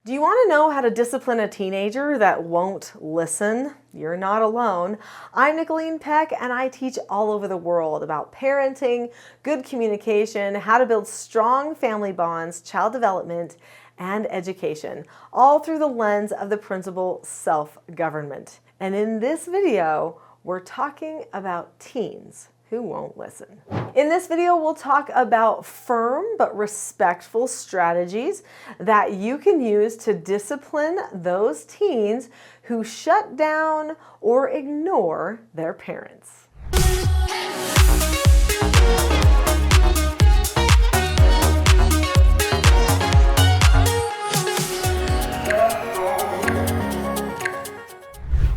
Do you want to know how to discipline a teenager that won't listen? You're not alone. I'm Nicholeen Peck, and I teach all over the world about parenting, good communication, how to build strong family bonds, child development, and education, all through the lens of the principle self-government. And in this video, we're talking about teens who won't listen. In this video, we'll talk about firm but respectful strategies that you can use to discipline those teens who shut down or ignore their parents.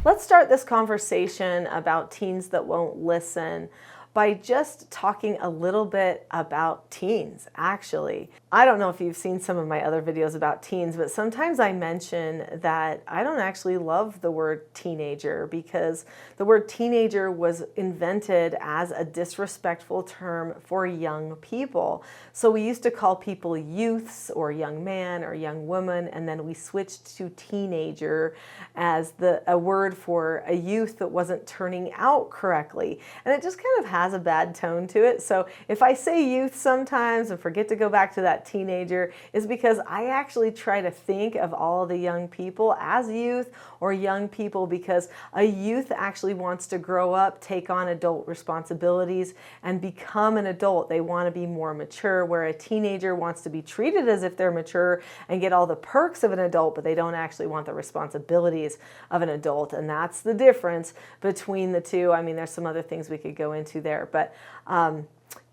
Let's start this conversation about teens that won't listen by just talking a little bit about teens, actually. I don't know if you've seen some of my other videos about teens, but sometimes I mention that I don't actually love the word teenager because the word teenager was invented as a disrespectful term for young people. So we used to call people youths or young man or young woman, and then we switched to teenager as a word for a youth that wasn't turning out correctly. And it just kind of has a bad tone to it. So if I say youth sometimes and forget to go back to that teenager, is because I actually try to think of all the young people as youth or young people, because a youth actually wants to grow up, take on adult responsibilities, and become an adult. They want to be more mature, where a teenager wants to be treated as if they're mature and get all the perks of an adult, but they don't actually want the responsibilities of an adult. And that's the difference between the two. I mean, there's some other things we could go into there, but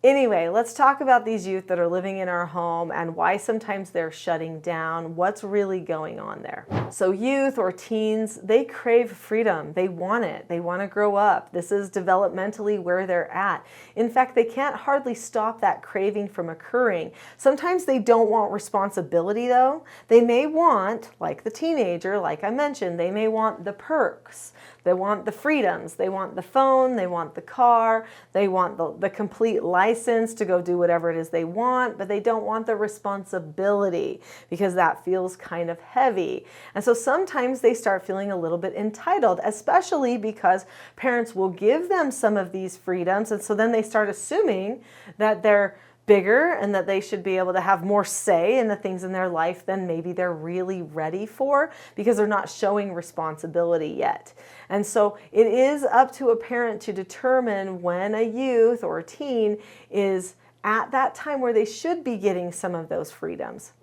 anyway, let's talk about these youth that are living in our home and why sometimes they're shutting down, what's really going on there. So youth or teens, they crave freedom. They want it. They want to grow up. This is developmentally where they're at. In fact, they can't hardly stop that craving from occurring. Sometimes they don't want responsibility though. They may want, like the teenager, like I mentioned, they may want the perks. They want the freedoms. They want the phone. They want the car. They want the complete license to go do whatever it is they want, but they don't want the responsibility because that feels kind of heavy. And so sometimes they start feeling a little bit entitled, especially because parents will give them some of these freedoms. And so then they start assuming that they're bigger and that they should be able to have more say in the things in their life than maybe they're really ready for, because they're not showing responsibility yet. And so it is up to a parent to determine when a youth or a teen is at that time where they should be getting some of those freedoms.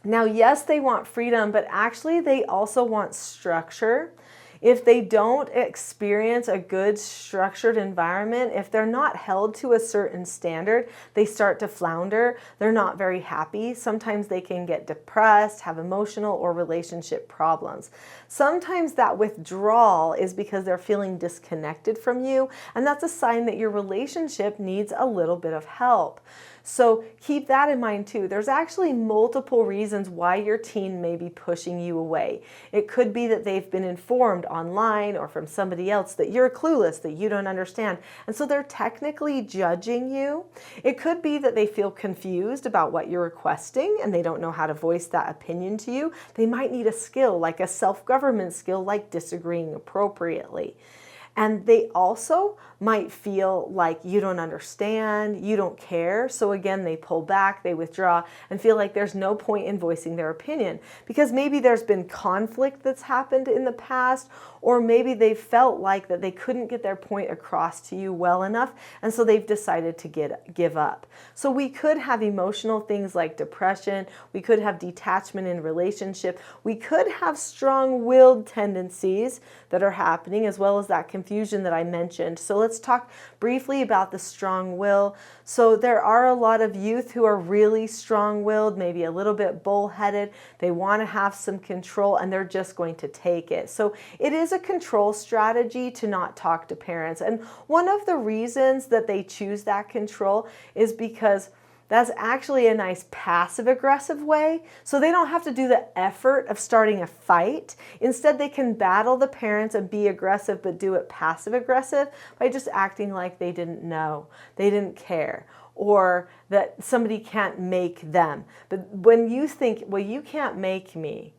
Now, yes, they want freedom, but actually they also want structure. If they don't experience a good structured environment, if they're not held to a certain standard, they start to flounder. They're not very happy. Sometimes they can get depressed, have emotional or relationship problems. Sometimes that withdrawal is because they're feeling disconnected from you, and that's a sign that your relationship needs a little bit of help. So keep that in mind too. There's actually multiple reasons why your teen may be pushing you away. It could be that they've been informed online or from somebody else that you're clueless, that you don't understand, and so they're technically judging you. It could be that they feel confused about what you're requesting and they don't know how to voice that opinion to you. They might need a skill, like a self-government skill, like disagreeing appropriately. And they also might feel like you don't understand, you don't care. So again, they pull back, they withdraw, and feel like there's no point in voicing their opinion because maybe there's been conflict that's happened in the past, or maybe they felt like that they couldn't get their point across to you well enough, and so they've decided to give up. So we could have emotional things like depression, we could have detachment in relationship, we could have strong-willed tendencies that are happening, as well as that confusion that I mentioned. So let's talk briefly about the strong will. So there are a lot of youth who are really strong-willed, maybe a little bit bullheaded. They want to have some control and they're just going to take it. So it is a control strategy to not talk to parents. And one of the reasons that they choose that control is because that's actually a nice passive-aggressive way, so they don't have to do the effort of starting a fight. Instead, they can battle the parents and be aggressive, but do it passive-aggressive by just acting like they didn't know, they didn't care, or that somebody can't make them. But when you think, well, you can't make me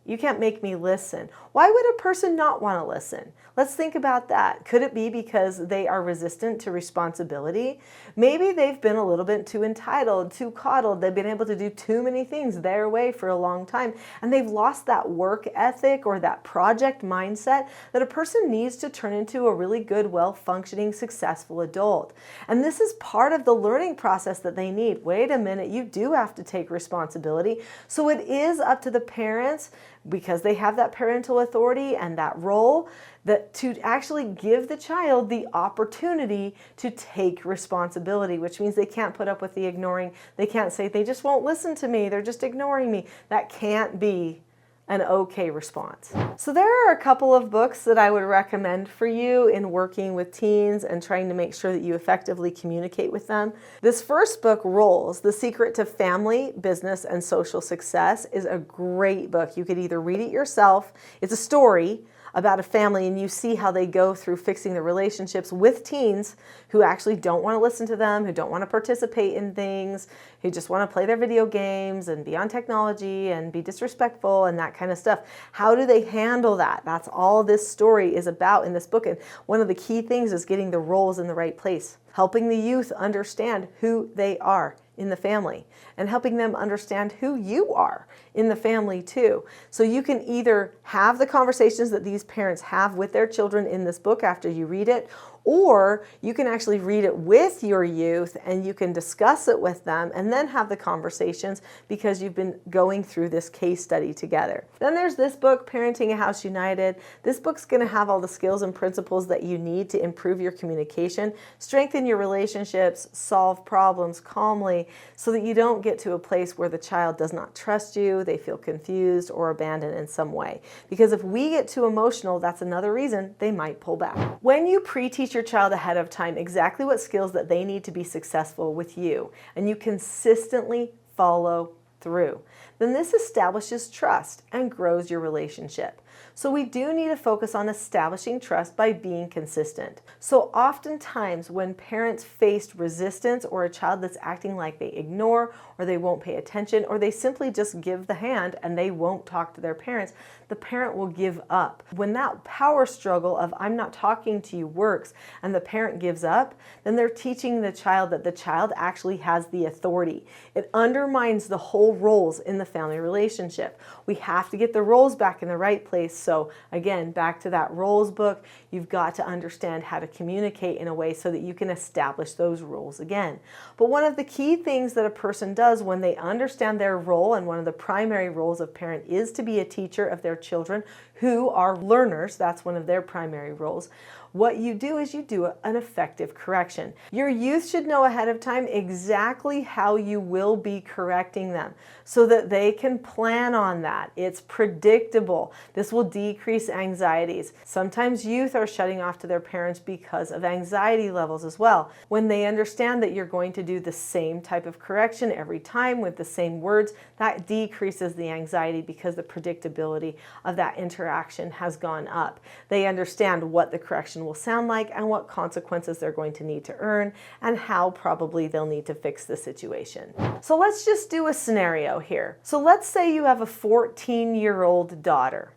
listen, why would a person not want to listen? Let's think about that. Could it be because they are resistant to responsibility? Maybe they've been a little bit too entitled, too coddled. They've been able to do too many things their way for a long time, and they've lost that work ethic or that project mindset that a person needs to turn into a really good, well-functioning, successful adult. And this is part of the learning process that they need. Wait a minute, you do have to take responsibility. So it is up to the parents, because they have that parental authority and that role, that to actually give the child the opportunity to take responsibility, which means they can't put up with the ignoring. They can't say, they just won't listen to me, they're just ignoring me. That can't be an okay response. So there are a couple of books that I would recommend for you in working with teens and trying to make sure that you effectively communicate with them. This first book, Roles: The Secret to Family, Business, and Social Success, is a great book. You could either read it yourself. It's a story about a family, and you see how they go through fixing the relationships with teens who actually don't want to listen to them, who don't want to participate in things, who just want to play their video games and be on technology and be disrespectful and that kind of stuff. How do they handle that? That's all this story is about in this book. And one of the key things is getting the roles in the right place, helping the youth understand who they are in the family, and helping them understand who you are in the family too. So you can either have the conversations that these parents have with their children in this book after you read it, or you can actually read it with your youth and you can discuss it with them and then have the conversations because you've been going through this case study together. Then there's this book, Parenting a House United. This book's going to have all the skills and principles that you need to improve your communication, strengthen your relationships, solve problems calmly, so that you don't get to a place where the child does not trust you, they feel confused or abandoned in some way. Because if we get too emotional, that's another reason they might pull back. When you pre-teach your child ahead of time exactly what skills that they need to be successful with you, and you consistently follow through, then this establishes trust and grows your relationship. So we do need to focus on establishing trust by being consistent. So oftentimes when parents face resistance or a child that's acting like they ignore or they won't pay attention or they simply just give the hand and they won't talk to their parents, the parent will give up. When that power struggle of I'm not talking to you works and the parent gives up, then they're teaching the child that the child actually has the authority. It undermines the whole roles in the family relationship. We have to get the roles back in the right place. So again, back to that roles book, you've got to understand how to communicate in a way so that you can establish those roles again. But one of the key things that a person does when they understand their role, and one of the primary roles of parent is to be a teacher of their children who are learners, that's one of their primary roles. What you do is you do an effective correction. Your youth should know ahead of time exactly how you will be correcting them so that they can plan on that. It's predictable. This will decrease anxieties. Sometimes youth are shutting off to their parents because of anxiety levels as well. When they understand that you're going to do the same type of correction every time with the same words, that decreases the anxiety because the predictability of that interaction has gone up. They understand what the correction will sound like and what consequences they're going to need to earn and how probably they'll need to fix the situation. So let's just do a scenario here. So let's say you have a 14-year-old daughter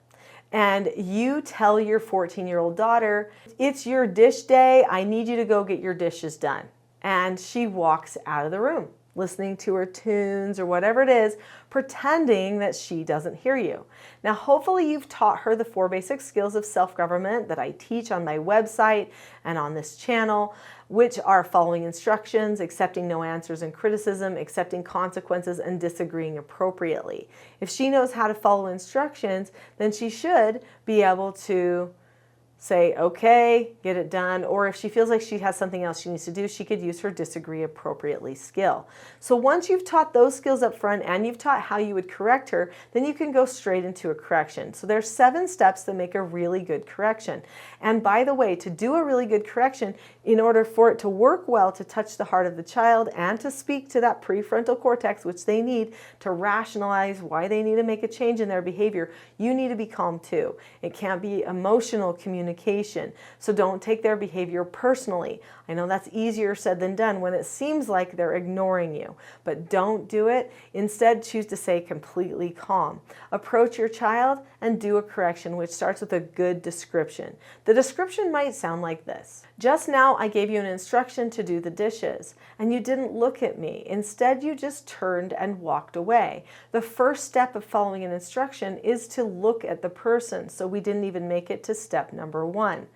and you tell your 14-year-old daughter, it's your dish day, I need you to go get your dishes done. And she walks out of the room, listening to her tunes or whatever it is, pretending that she doesn't hear you. Now, hopefully you've taught her the 4 basic skills of self-government that I teach on my website and on this channel, which are following instructions, accepting no answers and criticism, accepting consequences, and disagreeing appropriately. If she knows how to follow instructions, then she should be able to say, okay, get it done. Or if she feels like she has something else she needs to do, she could use her disagree appropriately skill. So once you've taught those skills up front and you've taught how you would correct her, then you can go straight into a correction. So there's 7 steps that make a really good correction. And by the way, to do a really good correction, in order for it to work well, to touch the heart of the child and to speak to that prefrontal cortex, which they need to rationalize why they need to make a change in their behavior, you need to be calm too. It can't be emotional communication. communication. So don't take their behavior personally. I know that's easier said than done when it seems like they're ignoring you, but don't do it. Instead, choose to stay completely calm. Approach your child and do a correction, which starts with a good description. The description might sound like this. Just now I gave you an instruction to do the dishes, and you didn't look at me. Instead, you just turned and walked away. The first step of following an instruction is to look at the person, so we didn't even make it to step number 1.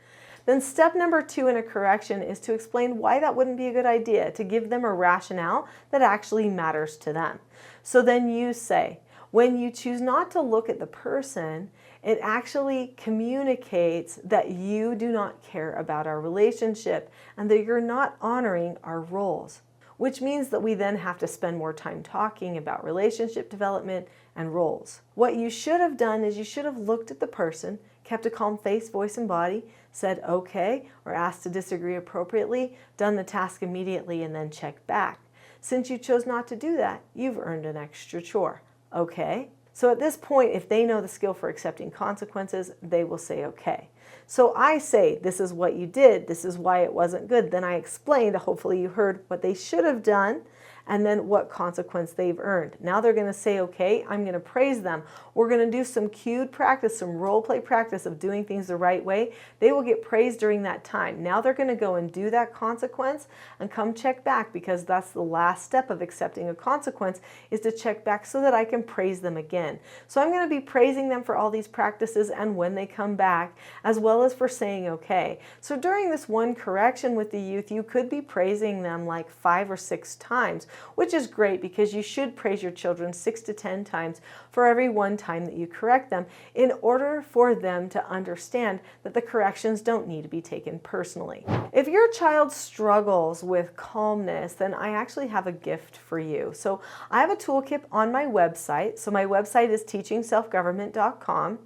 Then step number 2 in a correction is to explain why that wouldn't be a good idea, to give them a rationale that actually matters to them. So then you say, when you choose not to look at the person, it actually communicates that you do not care about our relationship and that you're not honoring our roles, which means that we then have to spend more time talking about relationship development and roles. What you should have done is you should have looked at the person, kept a calm face, voice, and body, said okay, or asked to disagree appropriately, done the task immediately, and then checked back. Since you chose not to do that, you've earned an extra chore. Okay? So at this point, if they know the skill for accepting consequences, they will say okay. So I say, this is what you did, this is why it wasn't good. Then I explained, hopefully you heard what they should have done, and then what consequence they've earned. Now they're going to say, okay, I'm going to praise them. We're going to do some cued practice, some role play practice of doing things the right way. They will get praised during that time. Now they're going to go and do that consequence and come check back, because that's the last step of accepting a consequence, is to check back so that I can praise them again. So I'm going to be praising them for all these practices and when they come back, as well as for saying okay. So during this one correction with the youth, you could be praising them like 5 or 6 times, which is great because you should praise your children 6 to 10 times for every one time that you correct them, in order for them to understand that the corrections don't need to be taken personally. If your child struggles with calmness, then I actually have a gift for you. So I have a toolkit on my website. So my website is teachingselfgovernment.com.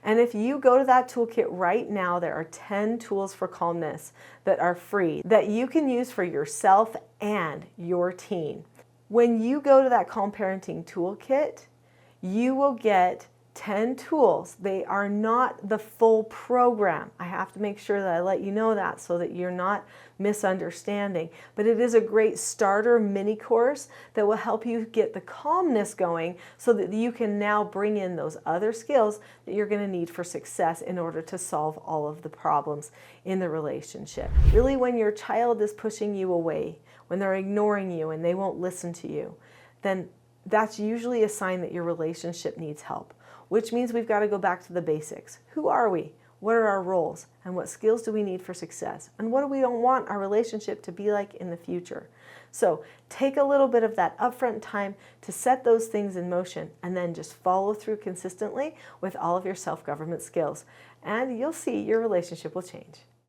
And if you go to that toolkit right now, there are 10 tools for calmness that are free that you can use for yourself and your teen. When you go to that Calm Parenting Toolkit, you will get 10 tools. They are not the full program. I have to make sure that I let you know that so that you're not misunderstanding. But it is a great starter mini course that will help you get the calmness going so that you can now bring in those other skills that you're going to need for success in order to solve all of the problems in the relationship. Really, when your child is pushing you away, when they're ignoring you and they won't listen to you, then that's usually a sign that your relationship needs help, which means we've got to go back to the basics. Who are we? What are our roles? And what skills do we need for success? And what do we don't want our relationship to be like in the future? So take a little bit of that upfront time to set those things in motion, and then just follow through consistently with all of your self-government skills. And you'll see your relationship will change.